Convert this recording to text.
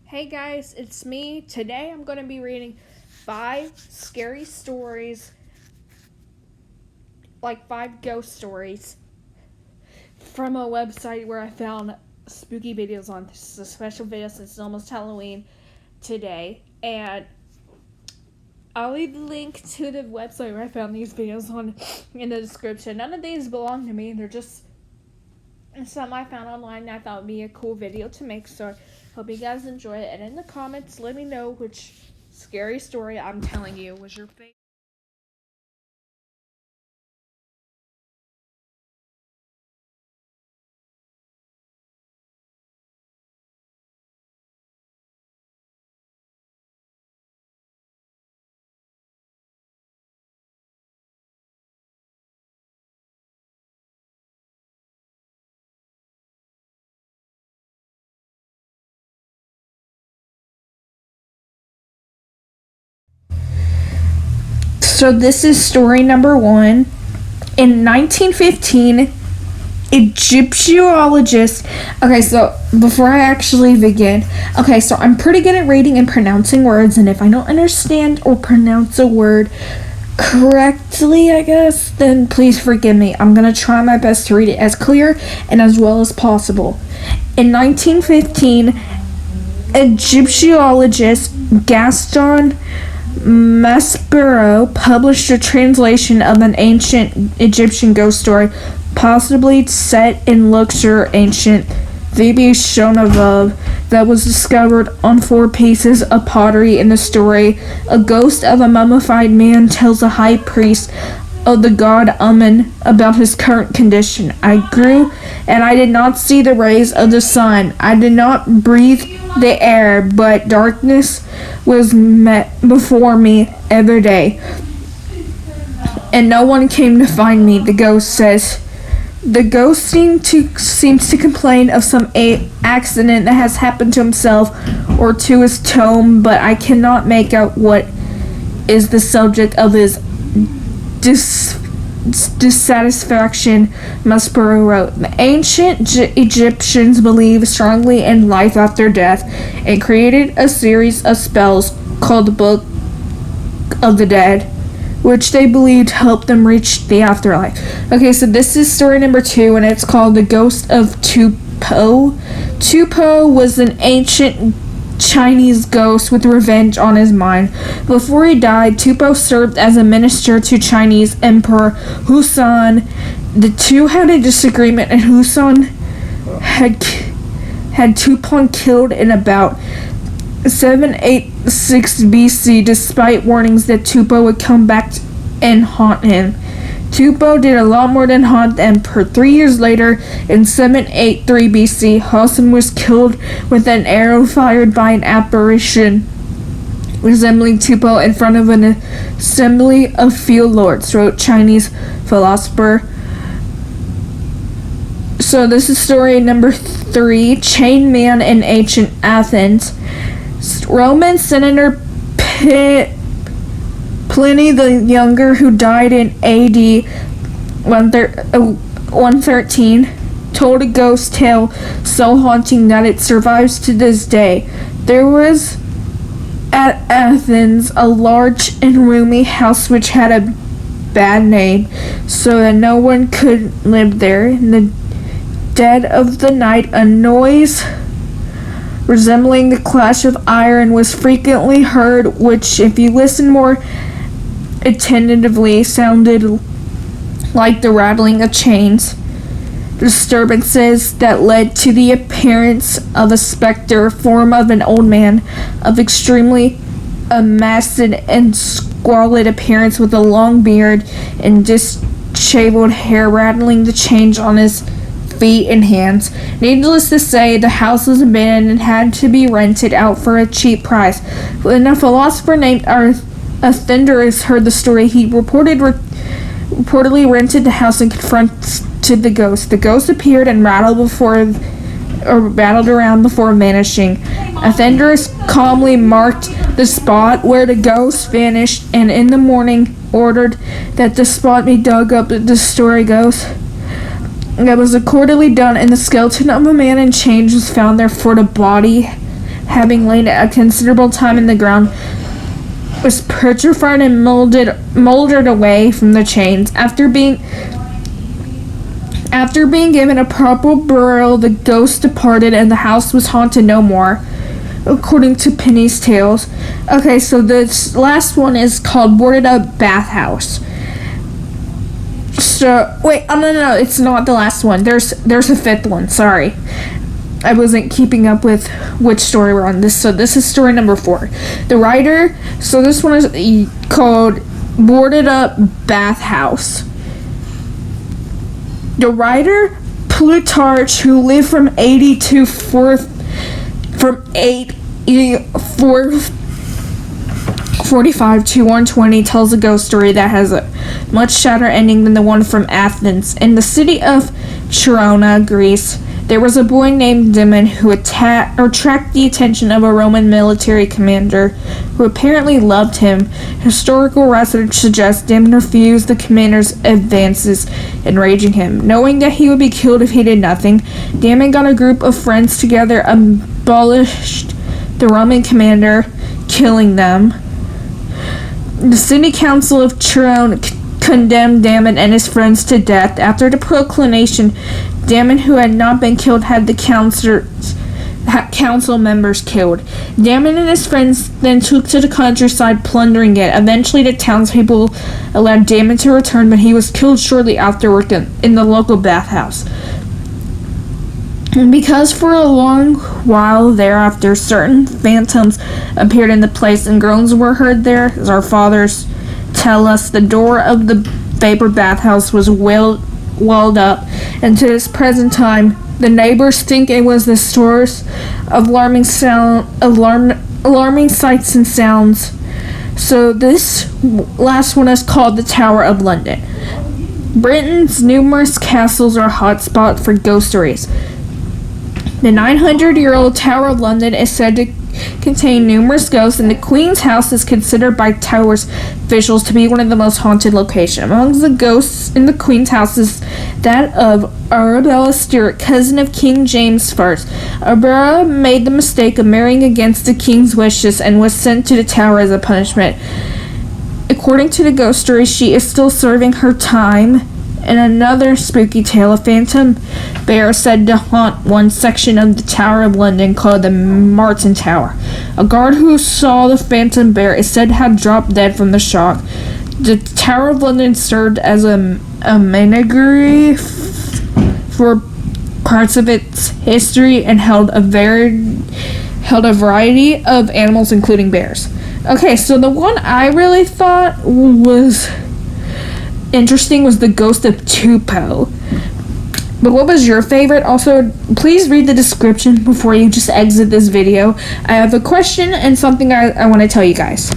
Hey guys, it's me. Today I'm going to be reading 5 scary stories, like 5 ghost stories, from a website where I found spooky videos on. This is a special video since it's almost Halloween today. And I'll leave the link to the website where I found these videos on in the description. None of these belong to me. They're just some I found online and I thought would be a cool video to make, so I hope you guys enjoy it. And in the comments, let me know which scary story I'm telling you was your favorite. So this is story number 1. In 1915, Egyptologist. Okay, so before I actually begin, so I'm pretty good at reading and pronouncing words, and if I don't understand or pronounce a word correctly, I guess, then please forgive me. I'm gonna try my best to read it as clear and as well as possible. In 1915, Egyptologist Gaston Maspero published a translation of an ancient Egyptian ghost story, possibly set in Luxor, ancient Thebes shown above, that was discovered on 4 pieces of pottery. In the story, a ghost of a mummified man tells a high priest of the god Amun about his current condition. I grew, and I did not see the rays of the sun. I did not breathe the air, but darkness was met before me every day, and no one came to find me, the ghost says. The ghost seems to complain of some accident that has happened to himself or to his tomb, but I cannot make out what is the subject of his dissatisfaction, Maspero wrote. The ancient Egyptians believed strongly in life after death and created a series of spells called the Book of the Dead, which they believed helped them reach the afterlife. Okay, so this is story number 2, and it's called The Ghost of Tupo. Tupo was an ancient Chinese ghost with revenge on his mind. Before he died, Tupo served as a minister to Chinese Emperor Husan. The two had a disagreement, and Husan had Tupon killed in about 786 BC, despite warnings that Tupo would come back and haunt him. Tupo did a lot more than haunt the emperor. 3 years later, in 783 BC, Husan was killed with an arrow fired by an apparition resembling Tupo in front of an assembly of field lords, wrote Chinese philosopher. So this is story number 3, Chain Man in Ancient Athens. Roman Senator Pliny the Younger, who died in AD 113, told a ghost tale so haunting that it survives to this day. There was at Athens a large and roomy house which had a bad name, so that no one could live there. In the dead of the night, a noise resembling the clash of iron was frequently heard, which, if you listen more attentively, sounded like the rattling of chains. Disturbances that led to the appearance of a specter, form of an old man of extremely emaciated and squalid appearance, with a long beard and disheveled hair, rattling the chains on his feet and hands. Needless to say, the house was abandoned and had to be rented out for a cheap price. When a philosopher named Athenodorus heard the story, he reportedly rented the house and confronted the ghost. The ghost appeared and rattled around before vanishing. Athenodorus calmly marked the spot where the ghost vanished, and in the morning ordered that the spot be dug up. The story goes that was accordingly done, and the skeleton of a man in chains was found there, for the body having lain a considerable time in the ground, was petrified and molded away from the chains. After being given a proper burial, the ghost departed and the house was haunted no more, according to Penny's Tales. Okay, so this last one is called Boarded Up Bathhouse. So, wait, oh no, it's not the last one. There's a fifth one, sorry. I wasn't keeping up with which story we're on. So this is story number 4. The writer, so this one is called Boarded Up Bathhouse. The writer, Plutarch, who lived from 445 to 120, tells a ghost story that has a much sadder ending than the one from Athens. In the city of Cherona, Greece, there was a boy named Damon who attracted the attention of a Roman military commander who apparently loved him. Historical research suggests Damon refused the commander's advances, enraging him. Knowing that he would be killed if he did nothing, Damon got a group of friends together, abolished the Roman commander, killing them. The city council of Cherone condemned Damon and his friends to death. After the proclamation, Damon, who had not been killed, had the council members killed. Damon and his friends then took to the countryside, plundering it. Eventually, the townspeople allowed Damon to return, but he was killed shortly afterward in the local bathhouse. And because for a long while thereafter, certain phantoms appeared in the place and groans were heard there, as our fathers tell us, the door of the vapor bathhouse was walled up, and to this present time, the neighbors think it was the source of alarming sights and sounds. So this last one is called the Tower of London. Britain's numerous castles are a hotspot for ghost stories. The 900-year-old Tower of London is said to contain numerous ghosts, and the Queen's House is considered by Tower's officials to be one of the most haunted locations. Among the ghosts in the Queen's House is that of Arabella Stuart, cousin of King James I. Arabella made the mistake of marrying against the king's wishes and was sent to the Tower as a punishment. According to the ghost story, she is still serving her time. In another spooky tale, a phantom bear is said to haunt one section of the Tower of London called the Martin Tower. A guard who saw the phantom bear is said to have dropped dead from the shock. The Tower of London served as a menagerie for parts of its history and held a variety of animals, including bears. Okay, so the one I really thought was interesting was the ghost of Tupou. But what was your favorite? Also, please read the description before you just exit this video. I have a question and something I want to tell you guys.